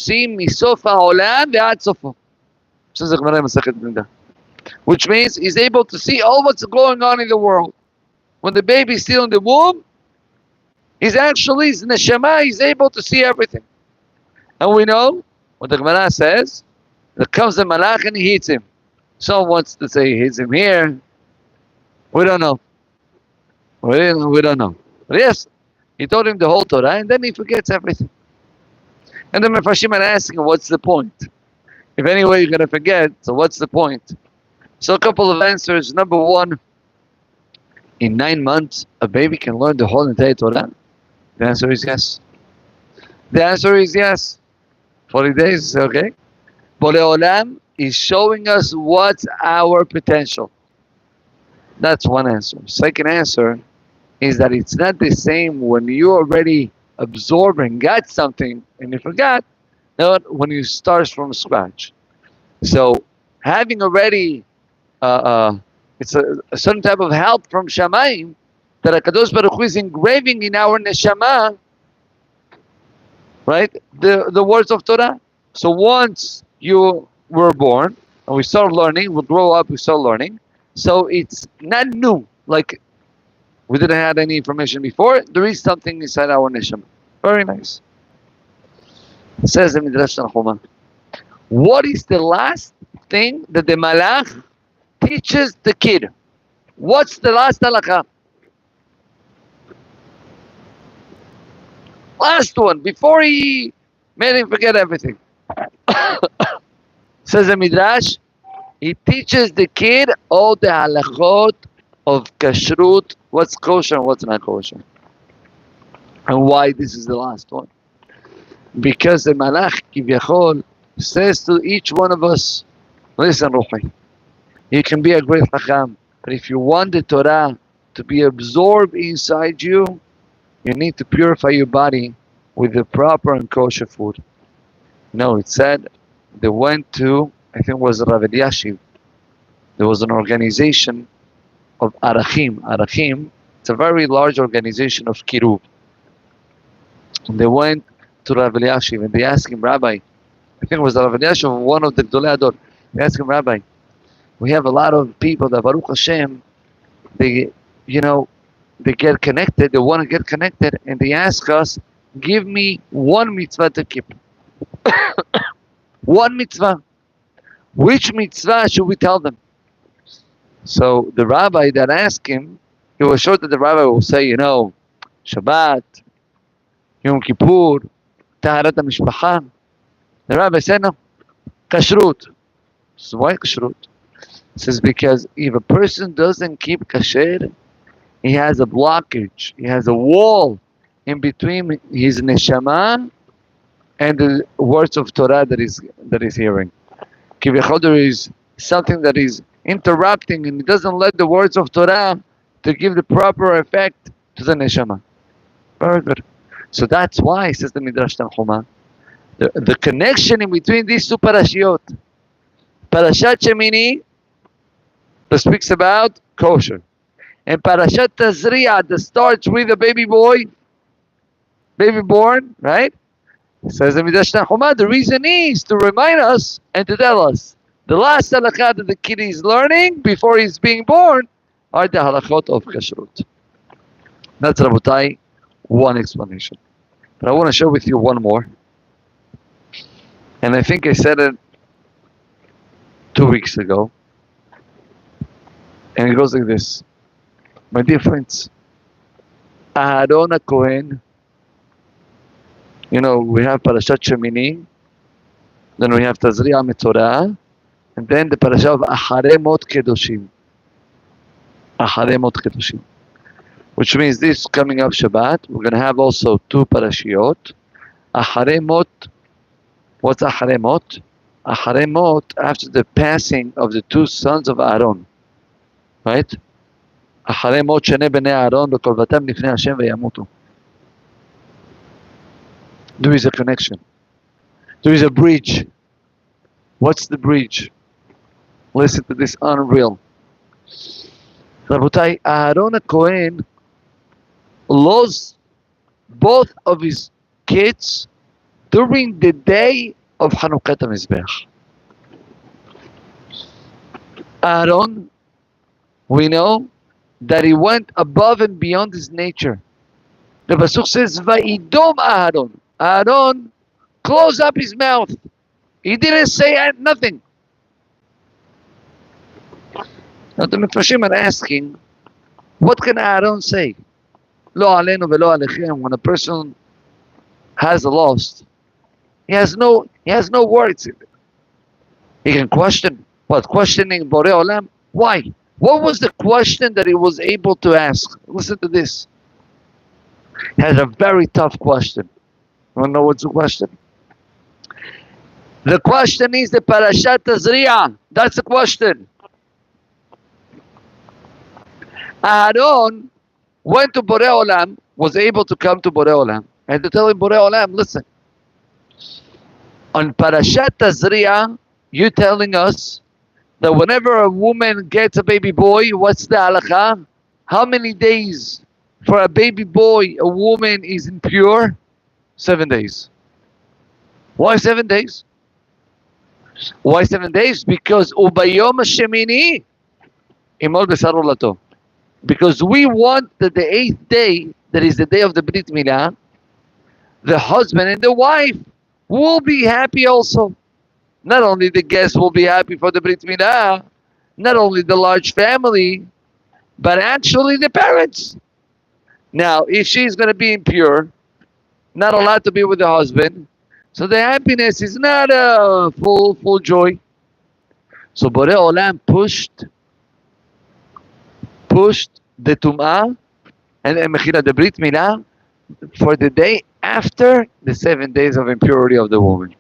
see misof ha'olam ve'ad sofo. Says the Gemara in Masechet Mendel. Which means he's able to see all what's going on in the world. When the baby's still in the womb, his neshama, he's able to see everything. And we know what the Gemara says, there comes the malach and he hits him. Someone wants to say he hits him here. We don't know. We don't know. But yes, he told him the whole Torah and then he forgets everything. And the Mefarshim are asking, what's the point? If anyway you're going to forget, so what's the point? So a couple of answers. Number one, in 9 months, a baby can learn the whole entire Torah? The answer is yes. The answer is yes. 40 days, okay? Borei Olam is showing us what's our potential. That's one answer. Second answer is that it's not the same when you already absorb and got something and you forgot, not when you start from scratch. So having already it's a certain type of help from Shamayim that HaKadosh Baruch Hu is engraving in our neshama, right? The words of Torah. So once you were born and we start learning, we'll grow up, we start learning. So it's not new, like we didn't have any information before. There is something inside our neshama. Very nice. It says in Midrash Tanchuma, what is the last thing that the malach teaches the kid? What's the last halakha? Last one, before he made him forget everything. Says the Midrash, he teaches the kid all the halachot of kashrut, what's kosher and what's not kosher. And why this is the last one? Because the malach Kivyachol says to each one of us, listen, Ruhi, you can be a great Chacham, but if you want the Torah to be absorbed inside you, you need to purify your body with the proper and kosher food. No, it said they went to, I think it was Rabbi Yashiv. There was an organization of Arachim. Arachim, it's a very large organization of Kiruv. And they went to Rabbi Yashiv and they asked him, Rabbi, I think it was Rabbi Yashiv, one of the Gdolei Ador. They asked him, Rabbi, we have a lot of people that Baruch Hashem, they get connected, they want to get connected, and they ask us, give me one mitzvah to keep. One mitzvah. Which mitzvah should we tell them? So the rabbi that asked him, he was sure that the rabbi will say, Shabbat, Yom Kippur, Taharat HaMishpacha. The rabbi said, no, kashrut. So why kashrut? He says, because if a person doesn't keep kasher, he has a blockage, he has a wall in between his neshama and the words of Torah that is hearing. Kivyachol, there is something that is interrupting and it doesn't let the words of Torah to give the proper effect to the neshama. Very good. So that's why, says the Midrash Tanchuma, the connection in between these two parashiyot. Parashat Shemini that speaks about kosher. And Parashat Tazriah that starts with a baby boy, baby born, right? Says the Midrash Tanchuma, the reason is to remind us and to tell us the last halakha that the kid is learning before he's being born are the halachot of kashrut. That's, Rabotai, one explanation. But I want to share with you one more. And I think I said it 2 weeks ago. And it goes like this. My dear friends, Aharon HaKohen, we have Parashat Shemini, then we have Tazriah Metorah, and then the Parashat of Acharei Mot Kedoshim. Acharei Mot Kedoshim. Which means this coming up Shabbat, we're going to have also 2 parashiyot. Acharei Mot, what's Acharei Mot? Acharei Mot, after the passing of the 2 sons of Aaron. Right? אחרי מות שני בני אהרון בקרבתם לפני השם וימותו. There is a connection. There is a bridge. What's the bridge? Listen to this unreal. רבותיי, אהרון הכהן lost both of his kids during the day of Hanukat HaMizbeach. Aaron, we know that he went above and beyond his nature. The Pasuk says, Va'idom Aaron. Aaron closed up his mouth. He didn't say nothing. Now the Mefarshim are asking, what can Aaron say? Lo alenu velo alechem. When a person has a loss, he has no words in it. He can question. What? Questioning Borei Olam? Why? What was the question that he was able to ask? Listen to this. He has a very tough question. You want to know what's the question? The question is the Parashat Tazriah. That's the question. Aaron went to Borei Olam, was able to come to Borei Olam, and to tell him, Borei Olam, listen. On Parashat Tazriah, you're telling us that whenever a woman gets a baby boy, what's the halakha? How many days for a baby boy a woman is impure? 7 days. Why 7 days? Why 7 days? Because ubayom hashemini imol b'sar ulato. Because we want that the 8th day, that is the day of the Brit Milah, the husband and the wife will be happy also. Not only the guests will be happy for the Brit Milah, not only the large family, but actually the parents. Now, if she's going to be impure, not allowed to be with the husband, so the happiness is not a full joy. So Borei Olam pushed the Tum'ah and the Brit Milah for the day after the 7 days of impurity of the woman.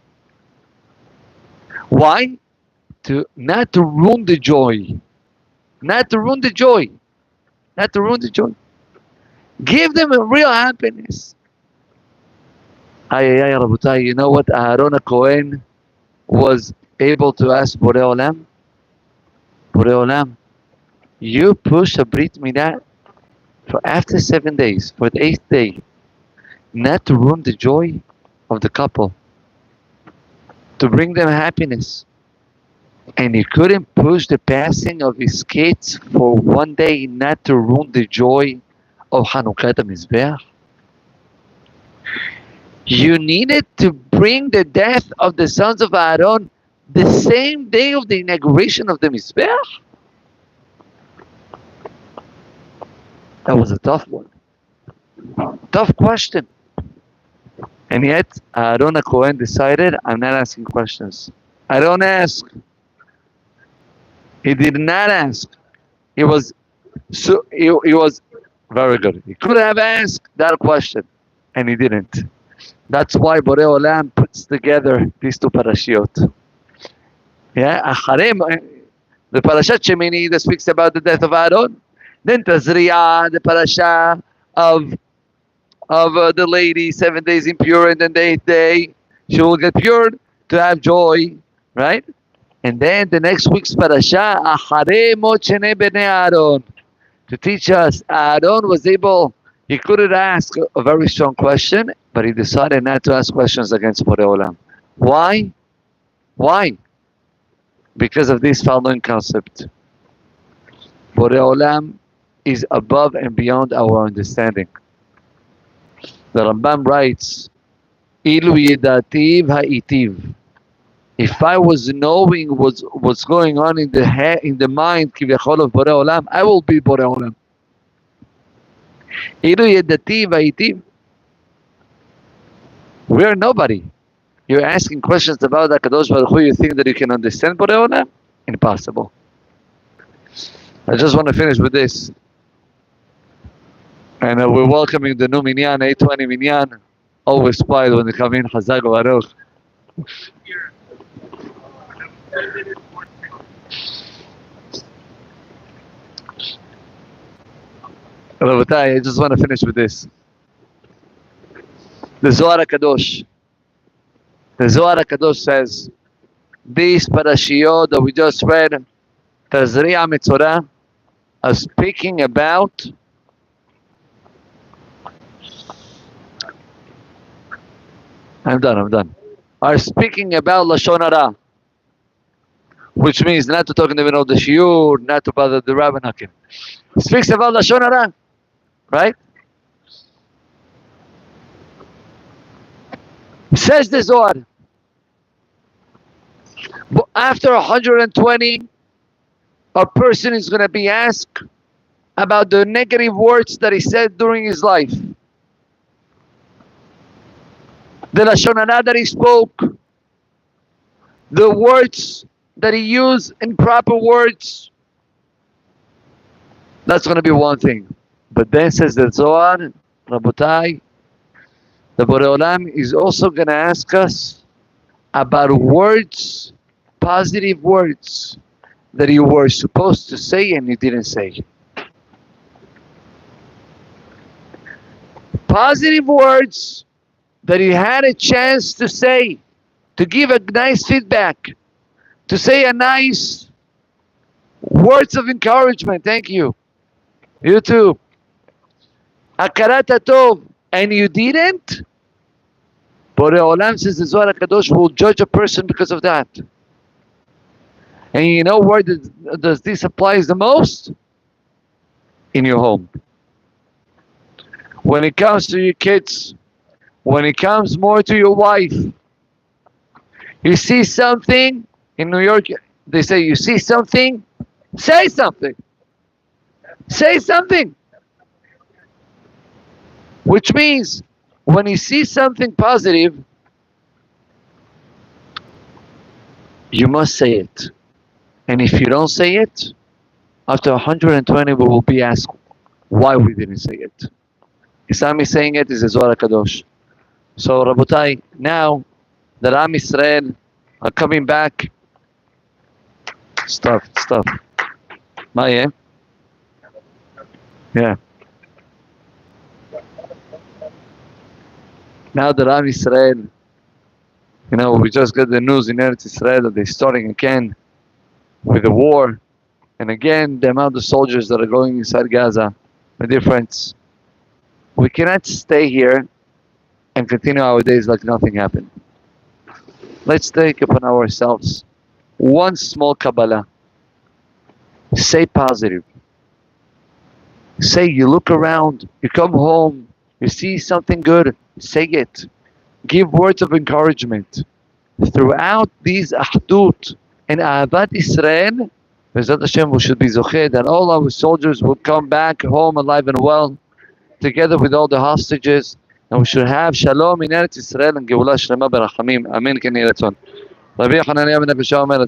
Why? Not to ruin the joy. Not to ruin the joy. Not to ruin the joy. Give them a real happiness. Rabotai, you know what Aaron HaKohen was able to ask Borei Olam? Borei Olam, you push a Brit Milah for after 7 days, for the 8th day, not to ruin the joy of the couple, to bring them happiness. And he couldn't push the passing of his kids for 1 day, not to ruin the joy of Hanukat HaMizbeach. You needed to bring the death of the sons of Aaron the same day of the inauguration of the Mizbeach? That was a tough one. Tough question. And yet, Aaron HaKohen decided, I'm not asking questions. I don't ask. He did not ask. He was very good. He could have asked that question, and he didn't. That's why Borei Olam puts together these two parashiot. Yeah, the Parashat Shemini that speaks about the death of Aaron. Then Tazriah, the parasha of the lady, 7 days impure, and then the 8th day she will get pure to have joy, right? And then the next week's parasha, Acharei Mot Shnei Bnei Aaron, to teach us Aaron was able. He couldn't ask a very strong question, but he decided not to ask questions against Borei Olam. Why? Why? Because of this following concept. Borei Olam is above and beyond our understanding. The Rambam writes, Ilu yedativ ha'itiv. If I was knowing what's going on in the mind kivechol of Borei Olam, I will be Borei Olam. Ilu yedativ ha'itiv. We are nobody. You're asking questions about HaKadosh Baruch Hu. You think that you can understand Borei Olam? Impossible. I just want to finish with this. And we're welcoming the new Minyan, 820 Minyan. Always quiet when they come in. Chazak Baruch. Rabotai, I just want to finish with this. The Zohar HaKadosh. The Zohar HaKadosh says, these parashiyot that we just read, Tazriah Mitzorah, are speaking about I'm done. are speaking about Lashon Hara, which means not to talk in the middle of the shiur, not to bother the rabbi. Speaks about Lashon Hara, right? Says the Zohar, after 120, a person is going to be asked about the negative words that he said during his life. The Lashon Hara that he spoke, the words that he used, improper words. That's going to be one thing. But then says the Zohar, Rabotai, the Borei Olam is also going to ask us about words, positive words that you were supposed to say and you didn't say. Positive words that you had a chance to say, to give a nice feedback, to say a nice words of encouragement. Thank you. You too. Akarat Tov, and you didn't? Borei Olam, says the Zohar HaKadosh, will judge a person because of that. And you know where does this apply the most? In your home. When it comes to your kids, when it comes more to your wife, you see something in New York, they say, you see something, say something. Say something. Which means, when you see something positive, you must say it. And if you don't say it, after 120 we will be asked why we didn't say it. Isami saying it is the Zohar HaKadosh. So Rabotai, now that Am Yisrael are coming back, stop. Yeah. Now that Am Yisrael, we just got the news in Eretz Yisrael that they're starting again with the war, and again the amount of soldiers that are going inside Gaza, the difference. We cannot stay here and continue our days like nothing happened. Let's take upon ourselves one small Kabbalah. Say positive. Say you look around, you come home, you see something good, say it. Give words of encouragement. Throughout these Ahdut and Ahavat Israel, Bezrat Hashem, we should be zocheh that all our soldiers will come back home alive and well, together with all the hostages, and we should have Shalom in Eretz Yisrael and Geulah Shlema Berachamim. Amen. Ken Yeh Ratzon. Rabbi Hananiah ben Abishai omer,